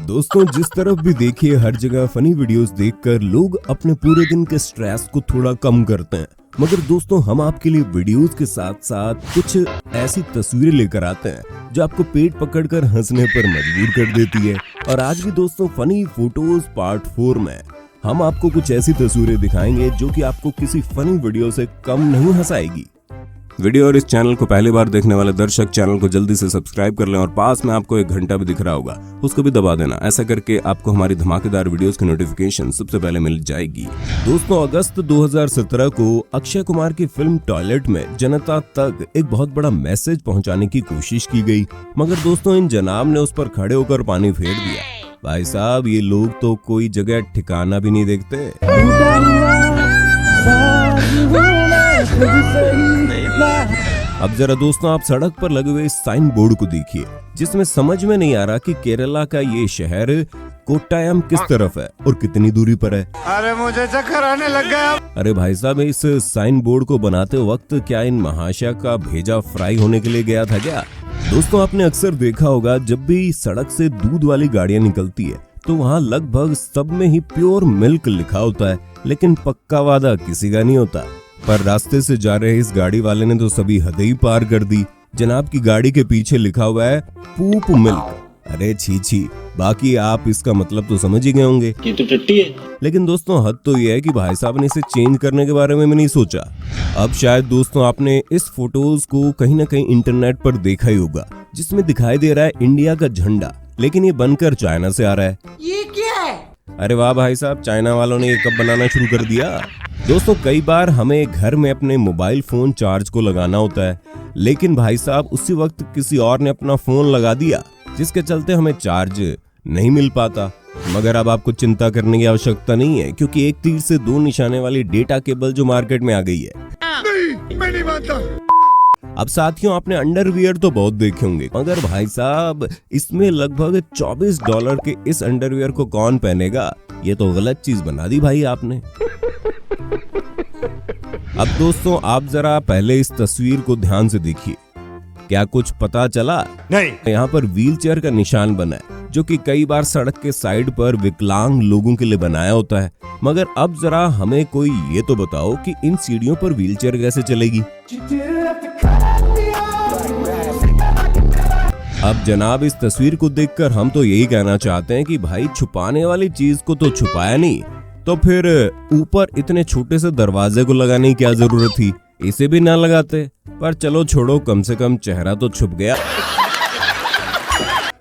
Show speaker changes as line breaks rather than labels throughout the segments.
दोस्तों, जिस तरफ भी देखिए हर जगह फनी वीडियोस देखकर लोग अपने पूरे दिन के स्ट्रेस को थोड़ा कम करते हैं। मगर दोस्तों, हम आपके लिए वीडियोस के साथ साथ कुछ ऐसी तस्वीरें लेकर आते हैं जो आपको पेट पकड़कर हंसने पर मजबूर कर देती है। और आज भी दोस्तों फनी फोटोज पार्ट 4 में हम आपको कुछ ऐसी तस्वीरें दिखाएंगे जो कि आपको किसी फनी वीडियो से कम नहीं हंसाएगी। वीडियो और इस चैनल को पहली बार देखने वाले दर्शक चैनल को जल्दी से सब्सक्राइब कर लें और पास में आपको एक घंटा भी दिख रहा होगा, उसको भी दबा देना। ऐसा करके आपको हमारी धमाकेदार वीडियोस की नोटिफिकेशन सबसे पहले मिल जाएगी। दोस्तों, अगस्त 2017 को अक्षय कुमार की फिल्म टॉयलेट में जनता तक एक बहुत बड़ा मैसेज पहुंचाने की कोशिश की गई, मगर दोस्तों इन जनाब ने उस पर खड़े होकर पानी फेर दिया। भाई साहब, ये लोग तो कोई जगह ठिकाना भी नहीं देखते। अब जरा दोस्तों आप सड़क पर लगे हुए साइन बोर्ड को देखिए, जिसमें समझ में नहीं आ रहा कि केरला का ये शहर कोट्टायम किस तरफ है और कितनी दूरी पर है।
अरे मुझे चक्कर आने लग गया।
अरे भाई साहब, इस साइन बोर्ड को बनाते वक्त क्या इन महाशय का भेजा फ्राई होने के लिए गया था क्या? दोस्तों, आपने अक्सर देखा होगा जब भी सड़क से दूध वाली गाड़ियां निकलती है तो वहाँ लगभग सब में ही प्योर मिल्क लिखा होता है, लेकिन पक्का वादा किसी का नहीं होता। पर रास्ते से जा रहे इस गाड़ी वाले ने तो सभी हद ही पार कर दी। जनाब की गाड़ी के पीछे लिखा हुआ है पूप मिल्क। अरे छी छी, बाकी आप इसका मतलब तो समझ ही गए होंगे,
ये तो टट्टी है।
लेकिन दोस्तों हद तो ये है कि भाई साहब ने इसे चेंज करने के बारे में नहीं सोचा। अब शायद दोस्तों आपने इस फोटोज को कहीं ना कहीं इंटरनेट पर देखा ही होगा, जिसमें दिखाई दे रहा है इंडिया का झंडा, लेकिन ये बनकर चाइना से आ रहा है।
ये क्या है?
अरे वाह भाई साहब, चाइना वालों ने ये कब बनाना शुरू कर दिया? दोस्तों, कई बार हमें घर में अपने मोबाइल फोन चार्ज को लगाना होता है, लेकिन भाई साहब उसी वक्त किसी और ने अपना फोन लगा दिया, जिसके चलते हमें चार्ज नहीं मिल पाता। मगर अब आपको चिंता करने की आवश्यकता नहीं है, क्योंकि एक तीर से दो निशाने वाली डेटा केबल जो मार्केट में आ गई है।
नहीं, मैं नहीं मानता।
अब साथियों, आपने अंडरवियर तो बहुत देखे होंगे, मगर भाई साहब इसमें लगभग $24 के इस अंडरवियर को कौन पहनेगा? ये तो गलत चीज बना दी भाई आपने। अब दोस्तों आप जरा पहले इस तस्वीर को ध्यान से देखिए, क्या कुछ पता चला?
नहीं।
यहाँ पर व्हीलचेयर का निशान बना है, जो कि कई बार सड़क के साइड पर विकलांग लोगों के लिए बनाया होता है। मगर अब जरा हमें कोई ये तो बताओ कि इन सीढ़ियों पर व्हीलचेयर कैसे चलेगी? अब जनाब इस तस्वीर को देखकर हम तो यही कहना चाहते हैं कि भाई छुपाने वाली चीज को तो छुपाया नहीं, तो फिर ऊपर इतने छोटे से दरवाजे को लगाने की क्या जरूरत थी? इसे भी ना लगाते। पर चलो छोड़ो, कम से कम चेहरा तो छुप गया।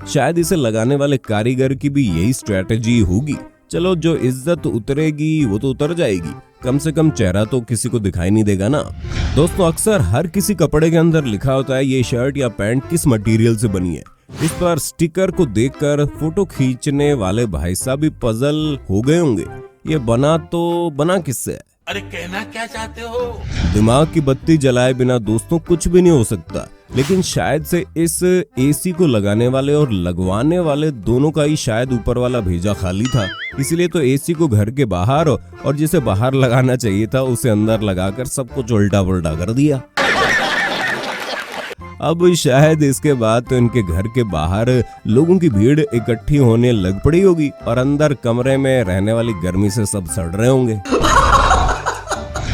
शायद इसे लगाने वाले कारीगर की भी यही स्ट्रेटेजी होगी। चलो, जो इज्जत उतरेगी वो तो उतर जाएगी, कम से कम चेहरा तो किसी को दिखाई नहीं देगा ना। दोस्तों, अक्सर हर किसी कपड़े के अंदर लिखा होता है ये शर्ट या पैंट किस मटेरियल से बनी है। इस पर स्टिकर को देखकर फोटो खींचने वाले भाई साहब भी पजल हो गए होंगे, ये बना किससे है?
अरे कहना क्या चाहते हो?
दिमाग की बत्ती जलाए बिना दोस्तों कुछ भी नहीं हो सकता, लेकिन शायद से इस एसी को लगाने वाले और लगवाने वाले दोनों का ही शायद ऊपर वाला भेजा खाली था, इसलिए तो एसी को घर के बाहर और जिसे बाहर लगाना चाहिए था उसे अंदर लगाकर सब कुछ उल्टा पुल्टा कर दिया। अब शायद इसके बाद तो इनके घर के बाहर लोगों की भीड़ इकट्ठी होने लग पड़ी होगी और अंदर कमरे में रहने वाली गर्मी से सब सड़ रहे होंगे।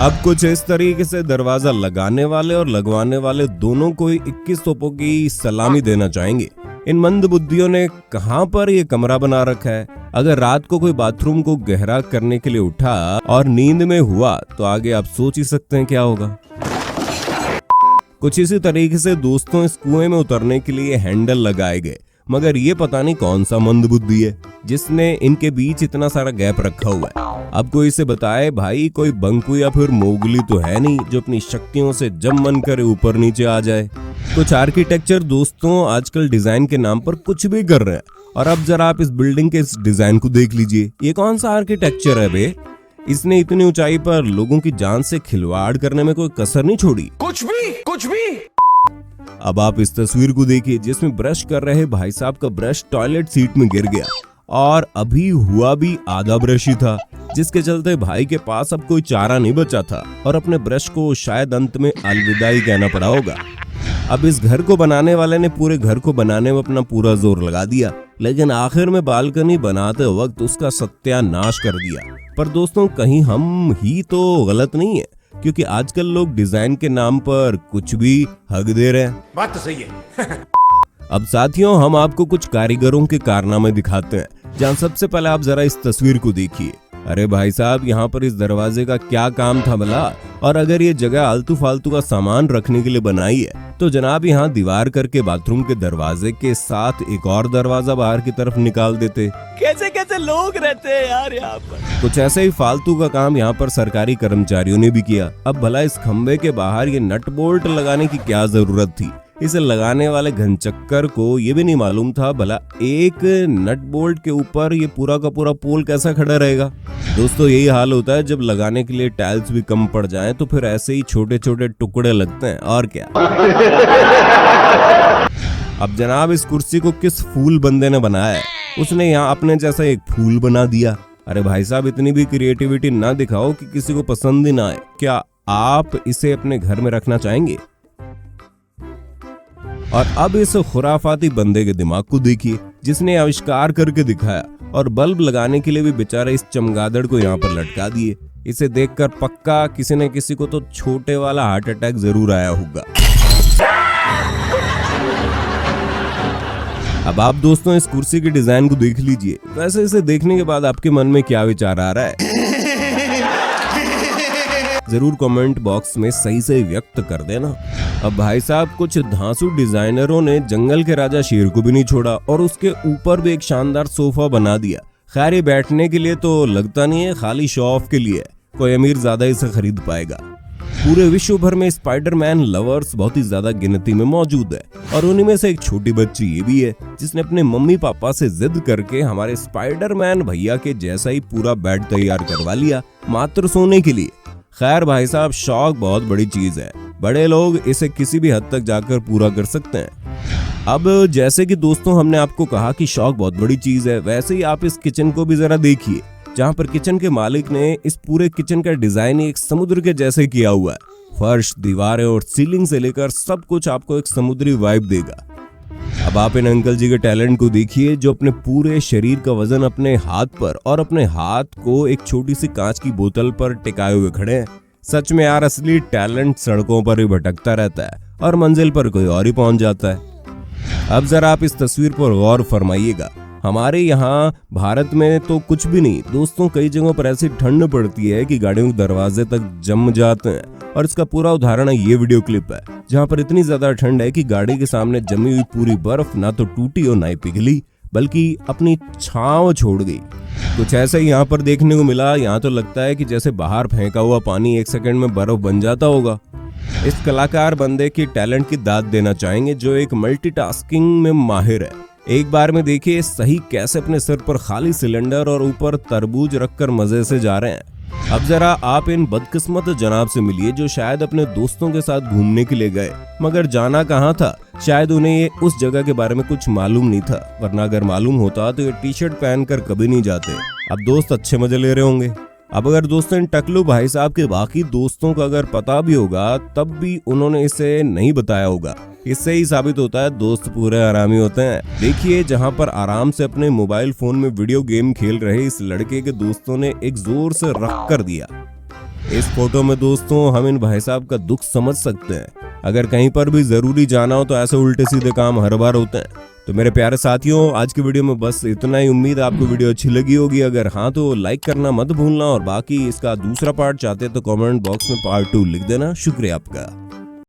अब कुछ इस तरीके से दरवाजा लगाने वाले और लगवाने वाले दोनों को 21 तोपों की सलामी देना चाहेंगे। इन मंदबुद्धियों ने कहां पर ये कमरा बना रखा है? अगर रात को कोई बाथरूम को गहरा करने के लिए उठा और नींद में हुआ तो आगे आप सोच ही सकते हैं क्या होगा। कुछ इसी तरीके से दोस्तों इस कुएं में उतरने के लिए हैंडल लगाए गए, मगर ये पता नहीं कौन सा मंदबुद्धि है जिसने इनके बीच इतना सारा गैप रखा हुआ है। अब कोई इसे बताए भाई, कोई बंकू या फिर मोगली तो है नहीं जो अपनी शक्तियों से जब मन करे ऊपर नीचे आ जाए। कुछ आर्किटेक्चर दोस्तों आजकल डिजाइन के नाम पर कुछ भी कर रहे हैं। और अब जरा आप इस बिल्डिंग के इस डिजाइन को देख लीजिए, ये कौन सा आर्किटेक्चर है बे? इसने इतनी ऊंचाई पर लोगों की जान से खिलवाड़ करने में कोई कसर नहीं छोड़ी।
कुछ भी।
अब आप इस तस्वीर को देखिए, जिसमें ब्रश कर रहे भाई साहब का ब्रश टॉयलेट सीट में गिर गया और अभी हुआ भी आधा ब्रश ही था, जिसके चलते भाई के पास अब कोई चारा नहीं बचा था और अपने ब्रश को शायद अंत में अलविदा ही कहना पड़ा होगा। अब इस घर को बनाने वाले ने पूरे घर को बनाने में अपना पूरा जोर लगा दिया, लेकिन आखिर में बालकनी बनाते वक्त उसका सत्यानाश कर दिया। पर दोस्तों कहीं हम ही तो गलत नहीं है, क्योंकि आजकल लोग डिजाइन के नाम पर कुछ भी हक दे रहे हैं।
बात तो सही है।
अब साथियों हम आपको कुछ कारीगरों के कारनामे दिखाते हैं, जहाँ सबसे पहले आप जरा इस तस्वीर को देखिए। अरे भाई साहब, यहाँ पर इस दरवाजे का क्या काम था भला? और अगर ये जगह आलतू फालतू का सामान रखने के लिए बनाई है तो जनाब यहाँ दीवार करके बाथरूम के दरवाजे के साथ एक और दरवाजा बाहर की तरफ निकाल देते।
कैसे कैसे लोग रहते हैं यार यहाँ पर।
कुछ ऐसे ही फालतू का काम यहाँ पर सरकारी कर्मचारियों ने भी किया। अब भला इस खंबे के बाहर ये नट बोल्ट लगाने की क्या जरूरत थी? इसे लगाने वाले घनचक्कर को ये भी नहीं मालूम था भला एक नट बोल्ट के ऊपर ये पूरा का पूरा पोल कैसा खड़ा रहेगा। दोस्तों यही हाल होता है जब लगाने के लिए टाइल्स भी कम पड़ जाएं तो फिर ऐसे ही छोटे छोटे टुकड़े लगते हैं, और क्या। अब जनाब इस कुर्सी को किस फूल बंदे ने बनाया है? उसने यहाँ अपने जैसा एक फूल बना दिया। अरे भाई साहब, इतनी भी क्रिएटिविटी ना दिखाओ कि किसी को पसंद ही ना आए। क्या आप इसे अपने घर में रखना चाहेंगे? और अब इस खुराफाती बंदे के दिमाग को देखिए, जिसने आविष्कार करके दिखाया और बल्ब लगाने के लिए भी बेचारे इस चमगादड़ को यहाँ पर लटका दिए। इसे देखकर पक्का किसी न किसी को तो छोटे वाला हार्ट अटैक जरूर आया होगा। अब आप दोस्तों इस कुर्सी के डिजाइन को देख लीजिए। वैसे इसे देखने के बाद आपके मन में क्या विचार आ रहा है? जरूर कमेंट बॉक्स में सही से व्यक्त कर देना। अब भाई साहब, कुछ धांसू डिजाइनरों ने जंगल के राजा शेर को भी नहीं छोड़ा और उसके ऊपर भी एक शानदार सोफा बना दिया। खैर ये बैठने के लिए तो लगता नहीं है, खाली शो ऑफ के लिए। कोई अमीर ज्यादा इसे खरीद पाएगा। पूरे विश्व भर में स्पाइडरमैन लवर्स बहुत ही ज्यादा गिनती में मौजूद है, और उन्हीं में से एक छोटी बच्ची ये भी है जिसने अपने मम्मी पापा से जिद करके हमारे स्पाइडरमैन भैया के जैसा ही पूरा बेड तैयार करवा लिया, मात्र सोने के लिए। खैर भाई साहब, शौक बहुत बड़ी चीज है। बड़े लोग इसे किसी भी हद तक जाकर पूरा कर सकते हैं। अब जैसे कि दोस्तों हमने आपको कहा कि शौक बहुत बड़ी चीज है, वैसे ही आप इस किचन को भी जरा देखिए, जहाँ पर किचन के मालिक ने इस पूरे किचन का डिजाइन एक समुद्र के जैसे किया हुआ है। फर्श, दीवारें और सीलिंग से लेकर सब कुछ आपको एक समुद्री वाइब देगा। अब आप इन अंकल जी के टैलेंट को देखिए, जो अपने पूरे शरीर का वजन अपने हाथ पर और अपने हाथ को एक छोटी सी कांच की बोतल पर टिकाए हुए खड़े हैं। सच में यार, असली टैलेंट सड़कों पर ही भटकता रहता है और मंजिल पर कोई और ही पहुंच जाता है। अब जरा आप इस तस्वीर पर गौर फरमाइएगा। हमारे यहाँ भारत में तो कुछ भी नहीं दोस्तों, कई जगहों पर ऐसी ठंड पड़ती है कि गाड़ियों के दरवाजे तक जम जाते हैं, और इसका पूरा उदाहरण ये वीडियो क्लिप है, जहाँ पर इतनी ज्यादा ठंड है कि गाड़ी के सामने जमी हुई पूरी बर्फ ना तो टूटी और ना ही पिघली, बल्कि अपनी छांव छोड़ गई। कुछ ऐसा ही यहाँ पर देखने को मिला। यहाँ तो लगता है कि जैसे बाहर फेंका हुआ पानी एक सेकंड में बर्फ बन जाता होगा। इस कलाकार बंदे की टैलेंट की दाद देना चाहेंगे, जो एक मल्टीटास्किंग में माहिर है। एक बार में देखिए सही कैसे अपने सिर पर खाली सिलेंडर और ऊपर तरबूज रखकर मजे से जा रहे हैं। अब जरा आप इन बदकिस्मत जनाब से मिलिए, जो शायद अपने दोस्तों के साथ घूमने के लिए गए, मगर जाना कहाँ था? शायद उन्हें ये उस जगह के बारे में कुछ मालूम नहीं था, वरना अगर मालूम होता तो ये टी शर्ट पहनकर कभी नहीं जाते। अब दोस्त अच्छे मजे ले रहे होंगे। अब अगर दोस्तों इन टकलू भाई साहब के बाकी दोस्तों का अगर पता भी होगा, तब भी उन्होंने इसे नहीं बताया होगा। इससे ही साबित होता है दोस्त पूरे आरामी होते हैं। देखिए, जहां पर आराम से अपने मोबाइल फोन में वीडियो गेम खेल रहे इस लड़के के दोस्तों ने एक जोर से रख कर दिया। इस फोटो में दोस्तों हम इन भाई साहब का दुख समझ सकते हैं। अगर कहीं पर भी जरूरी जाना हो तो ऐसे उल्टे सीधे काम हर बार होते हैं। तो मेरे प्यारे साथियों, आज की वीडियो में बस इतना ही। उम्मीद है आपको वीडियो अच्छी लगी होगी। अगर हाँ तो लाइक करना मत भूलना, और बाकी इसका दूसरा पार्ट चाहते तो कमेंट बॉक्स में पार्ट 2 लिख देना। शुक्रिया आपका।